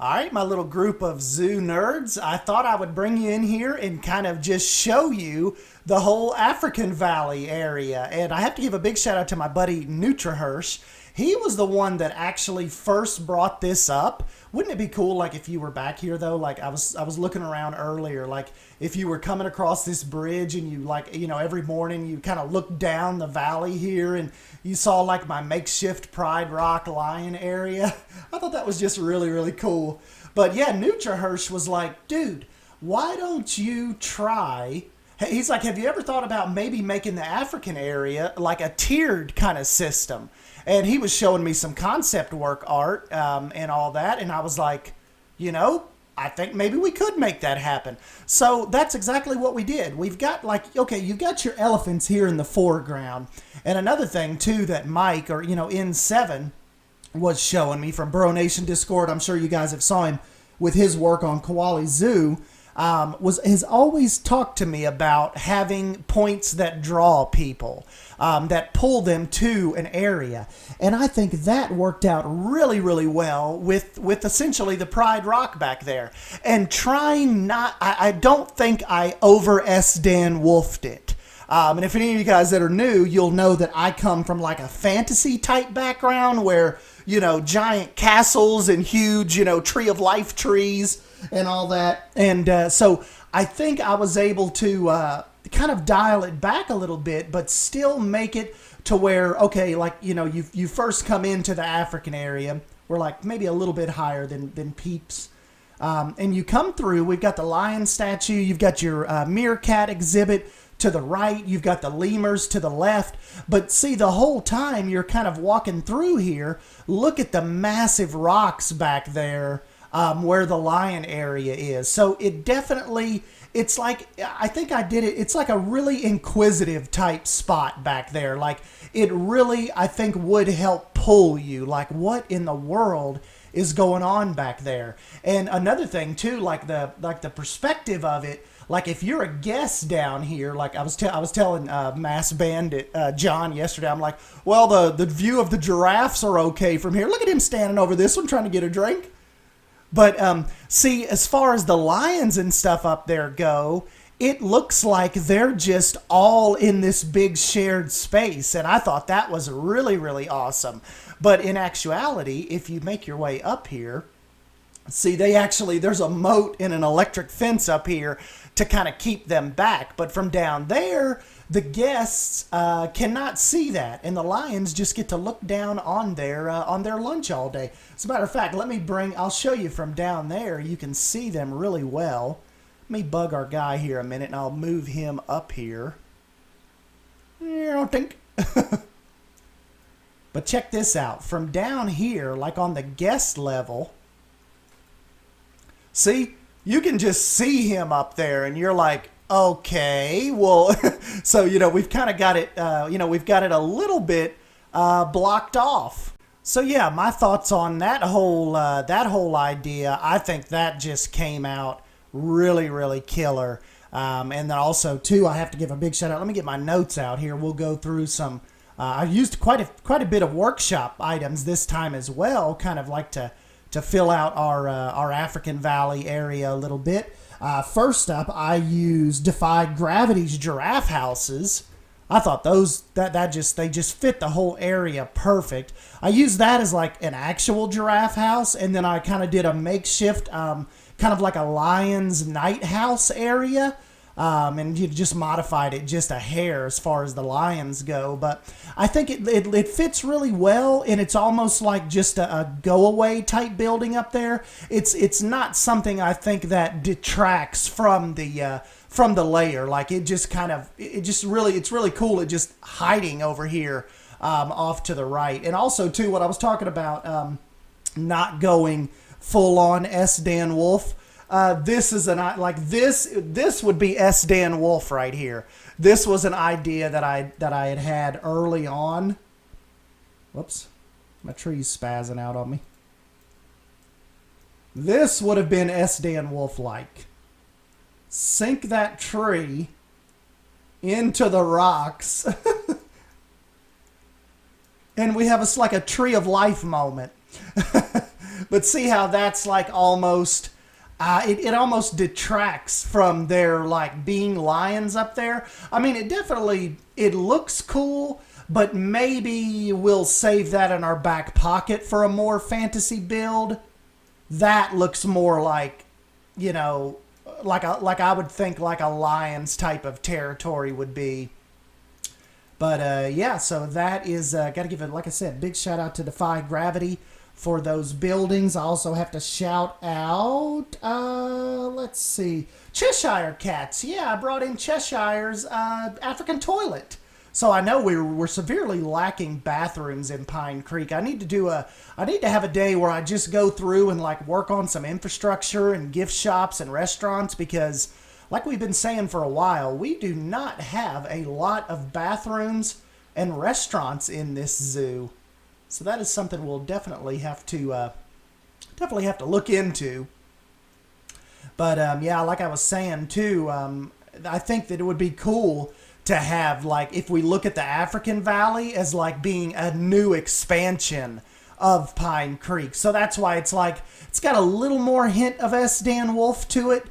All right, my little group of zoo nerds, I thought I would bring you in here and kind of just show you the whole African Valley area. And I have to give a big shout out to my buddy NutriHirsch. He was the one that actually first brought this up. Wouldn't it be cool, like, if you were back here, though? Like, I was looking around earlier, like, if you were coming across this bridge and you, like, you know, every morning you kind of look down the valley here and you saw, like, my makeshift Pride Rock lion area. I thought that was just really, really cool. But, yeah, NutriHirsch was like, dude, why don't you try... He's like, have you ever thought about maybe making the African area like a tiered kind of system? And he was showing me some concept work art and all that. And I was like, you know, I think maybe we could make that happen. So that's exactly what we did. We've got like, okay, you've got your elephants here in the foreground. And another thing too that Mike, or, you know, N7 was showing me from Bro Nation Discord. I'm sure you guys have saw him with his work on Koali Zoo. Has always talked to me about having points that draw people, that pull them to an area. And I think that worked out really, really well with essentially the Pride Rock back there. And trying not, I don't think I over Dan Wolfed it. And if any of you guys that are new, you'll know that I come from like a fantasy type background where, you know, giant castles and huge, you know, tree of life trees and all that. And so I think I was able to kind of dial it back a little bit, but still make it to where, okay, like, you know, you first come into the African area. We're like maybe a little bit higher than Peeps. And you come through, we've got the lion statue, you've got your meerkat exhibit to the right, you've got the lemurs to the left. But see, the whole time you're kind of walking through here, look at the massive rocks back there where the lion area is. So it definitely, it's like, I think I did it, it's like a really inquisitive type spot back there. Like, it really, I think, would help pull you. Like, what in the world is going on back there? And another thing too, like the perspective of it, like if you're a guest down here, like I was telling Mass Bandit John yesterday, I'm like, well, the view of the giraffes are okay from here. Look at him standing over this one trying to get a drink. But see, as far as the lions and stuff up there go, it looks like they're just all in this big shared space. And I thought that was really, really awesome. But in actuality, if you make your way up here, see, there's a moat and an electric fence up here to kind of keep them back. But from down there, the guests cannot see that. And the lions just get to look down on their lunch all day. As a matter of fact, I'll show you from down there. You can see them really well. Let me bug our guy here a minute and I'll move him up here. I don't think. But check this out. From down here, like on the guest level, see, you can just see him up there and you're like, okay, well, so, you know, we've kind of got it, we've got it a little bit blocked off. So yeah, my thoughts on that whole idea, I think that just came out really, really killer. And then also too, I have to give a big shout out. Let me get my notes out here. We'll go through some, I used quite a bit of workshop items this time as well, kind of like to fill out our African Valley area a little bit. First up, I used Defied Gravity's giraffe houses. I thought they just fit the whole area perfect. I used that as like an actual giraffe house, and then I kind of did a makeshift, kind of like a lion's night house area. And you just modified it just a hair as far as the lions go. But I think it fits really well, and it's almost like just a go-away type building up there. It's not something I think that detracts from the layer. Like it's really cool. It just hiding over here off to the right. And also too, what I was talking about, not going full on Dan Wolf. This is this would be Dan Wolf right here. This was an idea that I had early on. Whoops, my tree's spazzing out on me. This would have been Dan Wolf like. Sink that tree into the rocks, and we have like a tree of life moment. But see how that's like almost it almost detracts from their like being lions up there. I mean, it looks cool, but maybe we'll save that in our back pocket for a more fantasy build. That looks more like, you know, like I would think like a lion's type of territory would be. But yeah, so that is got to give it, like I said, big shout out to Defy Gravity for those buildings. I also have to shout out, let's see, Cheshire Cats. Yeah, I brought in Cheshire's African toilet. So I know we're severely lacking bathrooms in Pine Creek. I need to have a day where I just go through and like work on some infrastructure and gift shops and restaurants, because like we've been saying for a while, we do not have a lot of bathrooms and restaurants in this zoo. So that is something we'll definitely have to look into. But yeah, like I was saying too, I think that it would be cool to have, like, if we look at the African Valley as like being a new expansion of Pine Creek. So that's why it's like it's got a little more hint of S. Dan Wolfe to it.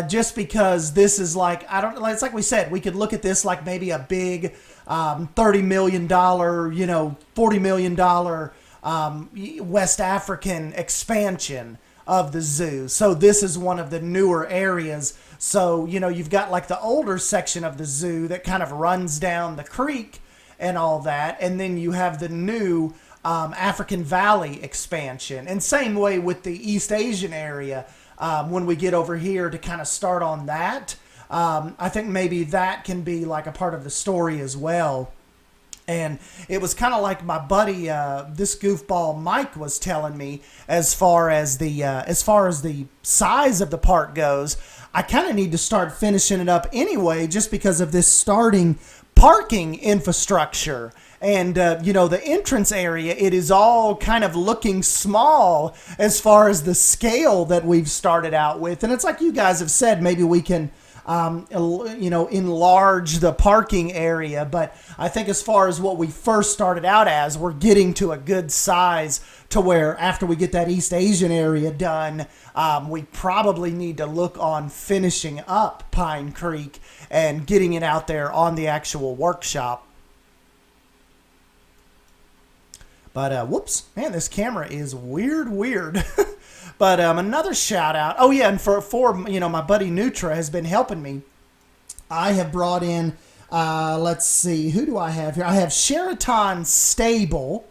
Just because this is like, it's like we said, we could look at this like maybe a big $30 million, you know, $40 million West African expansion of the zoo. So this is one of the newer areas. So, you know, you've got like the older section of the zoo that kind of runs down the creek and all that. And then you have the new African Valley expansion. And same way with the East Asian area. When we get over here to kind of start on that, I think maybe that can be like a part of the story as well. And it was kind of like my buddy, this goofball Mike, was telling me as far as the size of the park goes. I kind of need to start finishing it up anyway, just because of this starting parking infrastructure. And, you know, the entrance area, it is all kind of looking small as far as the scale that we've started out with. And it's like you guys have said, maybe we can, you know, enlarge the parking area. But I think as far as what we first started out as, we're getting to a good size to where after we get that East Asian area done, we probably need to look on finishing up Pine Creek and getting it out there on the actual workshop. But, whoops, man, this camera is weird. But another shout out. Oh, yeah, and for you know, my buddy Nutra has been helping me. I have brought in, let's see, who do I have here? I have Sheraton Stable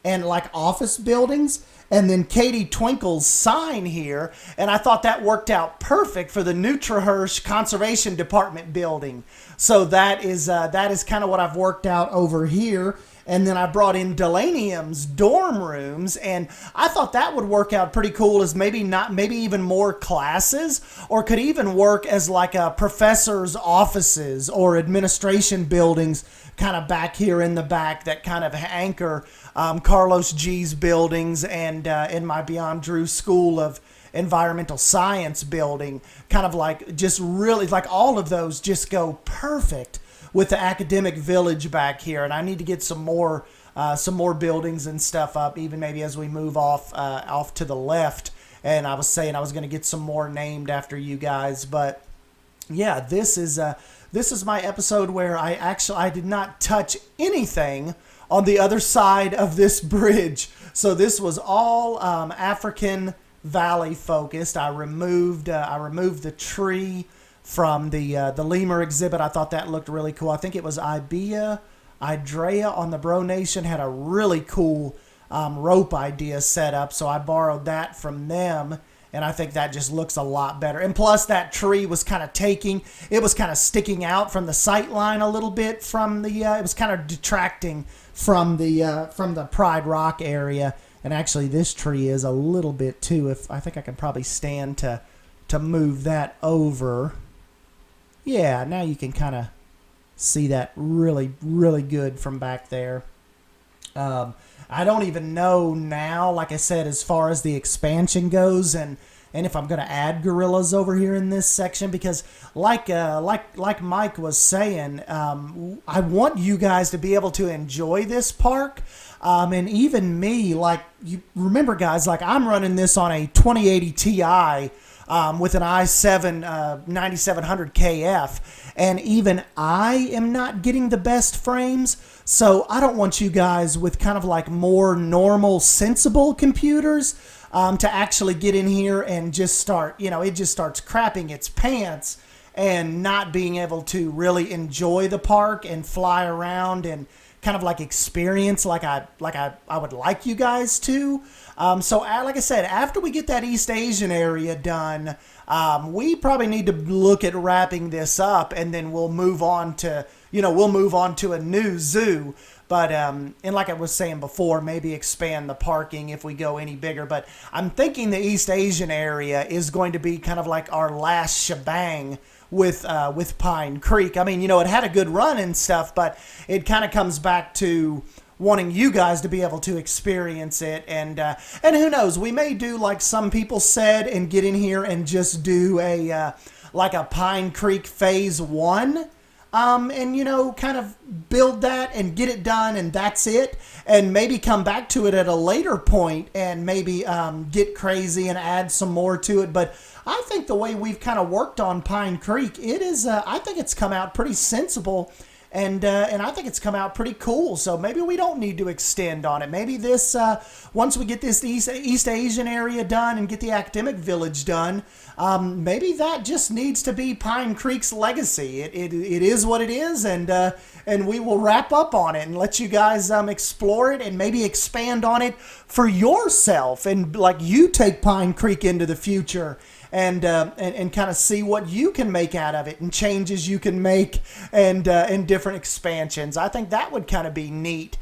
and, like, office buildings. And then Katie Twinkle's sign here. And I thought that worked out perfect for the Nutrahurst Conservation Department building. So that is kind of what I've worked out over here. And then I brought in Delanium's dorm rooms, and I thought that would work out pretty cool as maybe even more classes, or could even work as like a professor's offices or administration buildings kind of back here in the back that kind of anchor Carlos G's buildings and in my Beyond Drew School of Environmental Science building, kind of like just really like all of those just go perfect with the academic village back here. And I need to get some more buildings and stuff up, even maybe as we move off to the left. And I was saying I was going to get some more named after you guys. But yeah, this is my episode where I did not touch anything on the other side of this bridge. So this was all African Valley focused. I removed the tree from the lemur exhibit. I thought that looked really cool. I think it was Idrea on the Bro Nation had a really cool rope idea set up, so I borrowed that from them, and I think that just looks a lot better. And plus, that tree was kind of sticking out from the sight line a little bit from the. It was kind of detracting from the Pride Rock area, and actually, this tree is a little bit too. If I think I can probably stand to move that over. Yeah, now you can kind of see that really, really good from back there. I don't even know now, like I said, as far as the expansion goes and and if I'm going to add gorillas over here in this section, because like Mike was saying, I want you guys to be able to enjoy this park. And even me, like, you remember, guys, like, I'm running this on a 2080 Ti with an i7 9700 KF, and even I am not getting the best frames. So I don't want you guys with kind of like more normal, sensible computers to actually get in here and just start, it just starts crapping its pants and not being able to really enjoy the park and fly around and kind of like experience like I would like you guys to. So like I said, after we get that East Asian area done, we probably need to look at wrapping this up, and then we'll move on to a new zoo. But and like I was saying before, maybe expand the parking if we go any bigger. But I'm thinking the East Asian area is going to be kind of like our last shebang with Pine Creek. I mean, it had a good run and stuff, but it kind of comes back to wanting you guys to be able to experience it. And who knows, we may do like some people said and get in here and just do a Pine Creek phase 1. And, kind of build that and get it done, and that's it. And maybe come back to it at a later point and maybe get crazy and add some more to it. But I think the way we've kind of worked on Pine Creek, it is, I think it's come out pretty sensible. And I think it's come out pretty cool. So maybe we don't need to extend on it. Maybe this, once we get this East Asian area done and get the academic village done, maybe that just needs to be Pine Creek's legacy. It is what it is, and we will wrap up on it and let you guys explore it and maybe expand on it for yourself, and like you take Pine Creek into the future. And kind of see what you can make out of it and changes you can make and different expansions. I think that would kind of be neat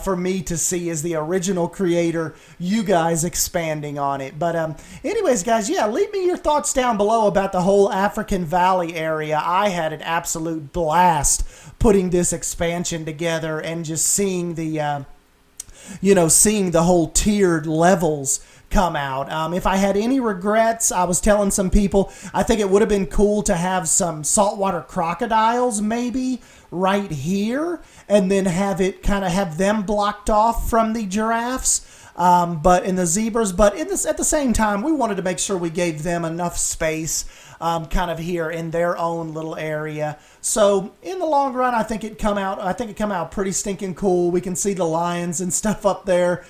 for me to see as the original creator, you guys expanding on it. But anyways, guys, yeah, leave me your thoughts down below about the whole African Valley area. I had an absolute blast putting this expansion together and just seeing the, seeing the whole tiered levels come out. If I had any regrets, I was telling some people, I think it would have been cool to have some saltwater crocodiles maybe right here, and then have it kind of have them blocked off from the giraffes. But in the zebras, but at the same time, we wanted to make sure we gave them enough space kind of here in their own little area. So in the long run, I think it come out pretty stinking cool. We can see the lions and stuff up there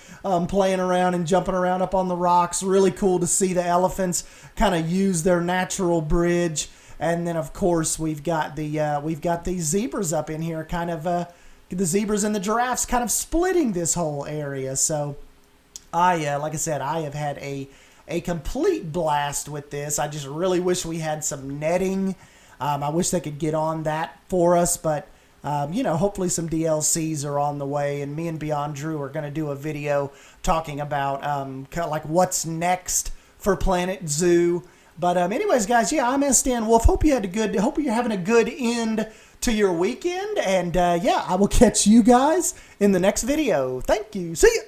playing around and jumping around up on the rocks. Really cool to see the elephants kind of use their natural bridge. And then of course we've got these zebras up in here, kind of the zebras and the giraffes kind of splitting this whole area. So like I said, I have had a complete blast with this. I just really wish we had some netting. I wish they could get on that for us, but hopefully some DLCs are on the way, and me and Beyond Drew are going to do a video talking about kind of like what's next for Planet Zoo. But anyways, guys, yeah, I'm SDN Wolf. Hope you're having a good end to your weekend, and yeah, I will catch you guys in the next video. Thank you. See ya.